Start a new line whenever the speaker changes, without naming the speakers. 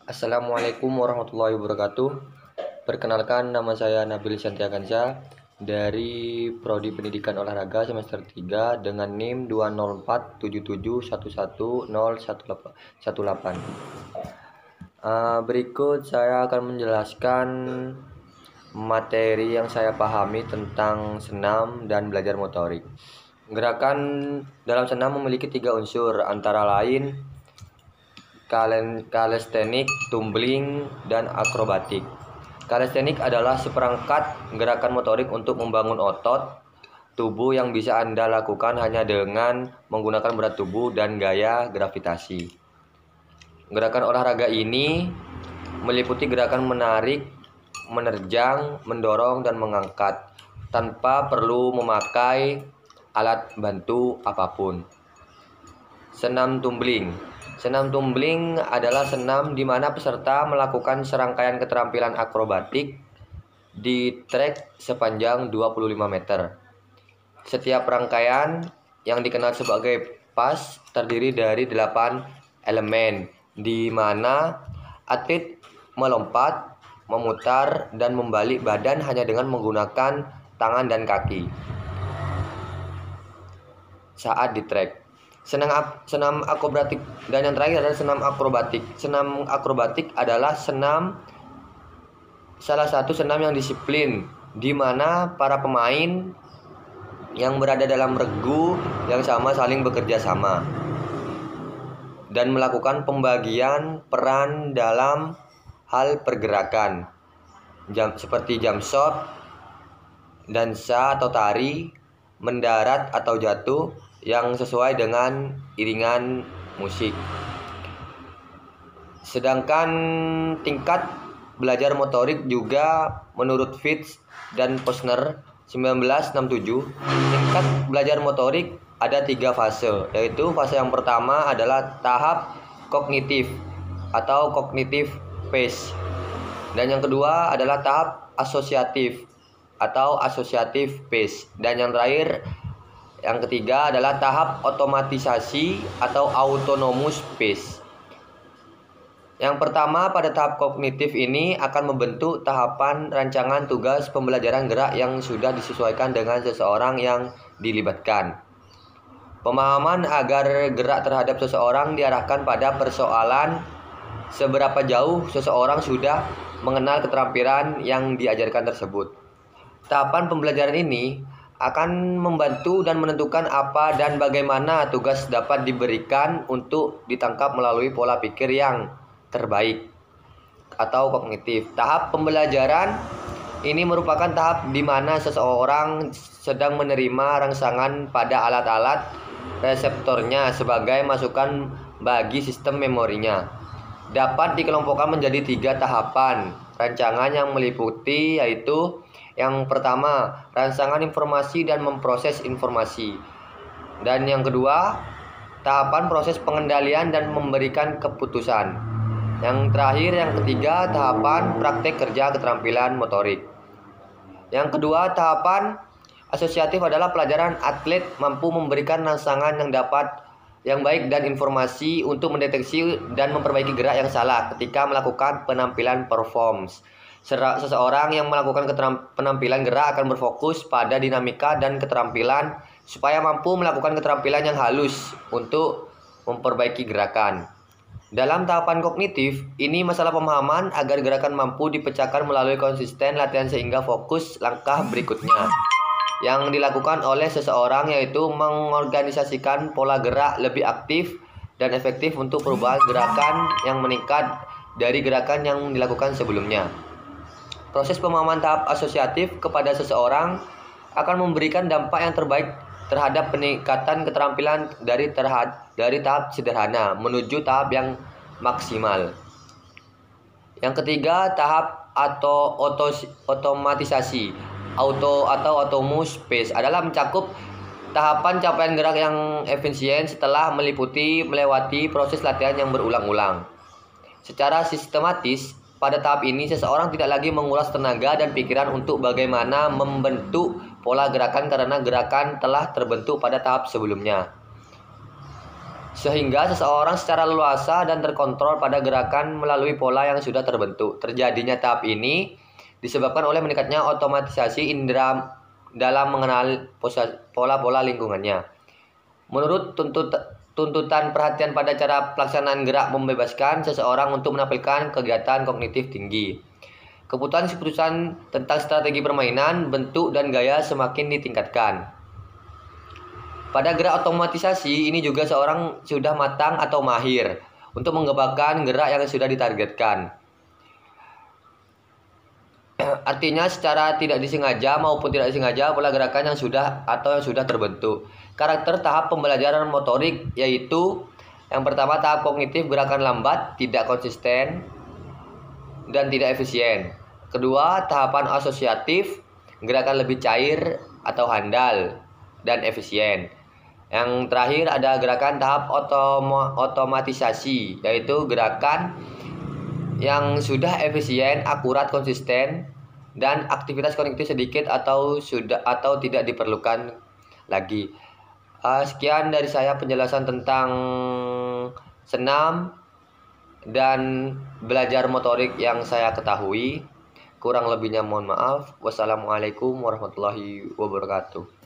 Assalamualaikum warahmatullahi wabarakatuh. Perkenalkan, nama saya Nabil Santiagansyah dari Prodi Pendidikan Olahraga semester 3 dengan NIM 20477111018. Berikut saya akan menjelaskan materi yang saya pahami tentang senam dan belajar motorik. Gerakan dalam senam memiliki 3 unsur, antara lain kalisthenik, tumbling, dan akrobatik. Kalisthenik adalah seperangkat gerakan motorik untuk membangun otot tubuh yang bisa Anda lakukan hanya dengan menggunakan berat tubuh dan gaya gravitasi. Gerakan olahraga ini meliputi gerakan menarik, menerjang, mendorong, dan mengangkat tanpa perlu memakai alat bantu apapun. Senam tumbling. Senam tumbling adalah senam di mana peserta melakukan serangkaian keterampilan akrobatik di trek sepanjang 25 meter. Setiap rangkaian yang dikenal sebagai pas terdiri dari 8 elemen, di mana atlet melompat, memutar, dan membalik badan hanya dengan menggunakan tangan dan kaki saat di trek. Senam akrobatik, dan yang terakhir adalah senam akrobatik. Senam akrobatik adalah salah satu senam yang disiplin, di mana para pemain yang berada dalam regu yang sama saling bekerja sama dan melakukan pembagian peran dalam hal pergerakan, seperti jump shot, dansa atau tari, mendarat atau jatuh, yang sesuai dengan iringan musik. Sedangkan tingkat belajar motorik juga menurut Fitch dan Posner 1967, tingkat belajar motorik ada 3 fase, yaitu fase yang pertama adalah tahap kognitif atau cognitive phase, dan yang kedua adalah tahap asosiatif atau associative phase, dan yang terakhir yang ketiga adalah tahap otomatisasi atau autonomous phase. Yang pertama, pada tahap kognitif ini akan membentuk tahapan rancangan tugas pembelajaran gerak yang sudah disesuaikan dengan seseorang yang dilibatkan. Pemahaman agar gerak terhadap seseorang diarahkan pada persoalan seberapa jauh seseorang sudah mengenal keterampilan yang diajarkan tersebut. Tahapan pembelajaran ini akan membantu dan menentukan apa dan bagaimana tugas dapat diberikan untuk ditangkap melalui pola pikir yang terbaik atau kognitif. Tahap pembelajaran ini merupakan tahap di mana seseorang sedang menerima rangsangan pada alat-alat reseptornya sebagai masukan bagi sistem memorinya. Dapat dikelompokkan menjadi 3 tahapan rancangan yang meliputi, yaitu yang pertama, rangsangan informasi dan memproses informasi. Dan yang kedua, tahapan proses pengendalian dan memberikan keputusan. Yang terakhir, yang ketiga, tahapan praktek kerja keterampilan motorik. Yang kedua, tahapan asosiatif adalah pelajaran atlet mampu memberikan rangsangan yang baik dan informasi untuk mendeteksi dan memperbaiki gerak yang salah ketika melakukan penampilan performance. Seseorang yang melakukan penampilan gerak akan berfokus pada dinamika dan keterampilan supaya mampu melakukan keterampilan yang halus untuk memperbaiki gerakan. Dalam tahapan kognitif, ini masalah pemahaman agar gerakan mampu dipecahkan melalui konsisten latihan sehingga fokus langkah berikutnya yang dilakukan oleh seseorang, yaitu mengorganisasikan pola gerak lebih aktif dan efektif untuk perubahan gerakan yang meningkat dari gerakan yang dilakukan sebelumnya. Proses pemahaman tahap asosiatif kepada seseorang akan memberikan dampak yang terbaik terhadap peningkatan keterampilan dari tahap sederhana menuju tahap yang maksimal. Yang ketiga, tahap otomatisasi atau autonomous phase adalah mencakup tahapan capaian gerak yang efisien setelah melewati proses latihan yang berulang-ulang. Secara sistematis, pada tahap ini seseorang tidak lagi menguras tenaga dan pikiran untuk bagaimana membentuk pola gerakan karena gerakan telah terbentuk pada tahap sebelumnya. sehingga seseorang secara leluasa dan terkontrol pada gerakan melalui pola yang sudah terbentuk. Terjadinya tahap ini disebabkan oleh meningkatnya otomatisasi indera dalam mengenal pola-pola lingkungannya. Menurut tuntutan perhatian pada cara pelaksanaan gerak membebaskan seseorang untuk menampilkan kegiatan kognitif tinggi. Keputusan tentang strategi permainan, bentuk, dan gaya semakin ditingkatkan. Pada gerak otomatisasi ini juga seorang sudah matang atau mahir untuk mengembangkan gerak yang sudah ditargetkan. Artinya secara tidak disengaja maupun tidak disengaja pola gerakan yang sudah terbentuk. Karakter tahap pembelajaran motorik yaitu yang pertama tahap kognitif, gerakan lambat, tidak konsisten, dan tidak efisien. Kedua, tahapan asosiatif, gerakan lebih cair atau handal dan efisien. Yang terakhir ada gerakan tahap otomatisasi, yaitu gerakan yang sudah efisien, akurat, konsisten, dan aktivitas kognitif sedikit atau tidak diperlukan lagi. Sekian dari saya penjelasan tentang senam dan belajar motorik yang saya ketahui. Kurang lebihnya mohon maaf. Wassalamualaikum warahmatullahi wabarakatuh.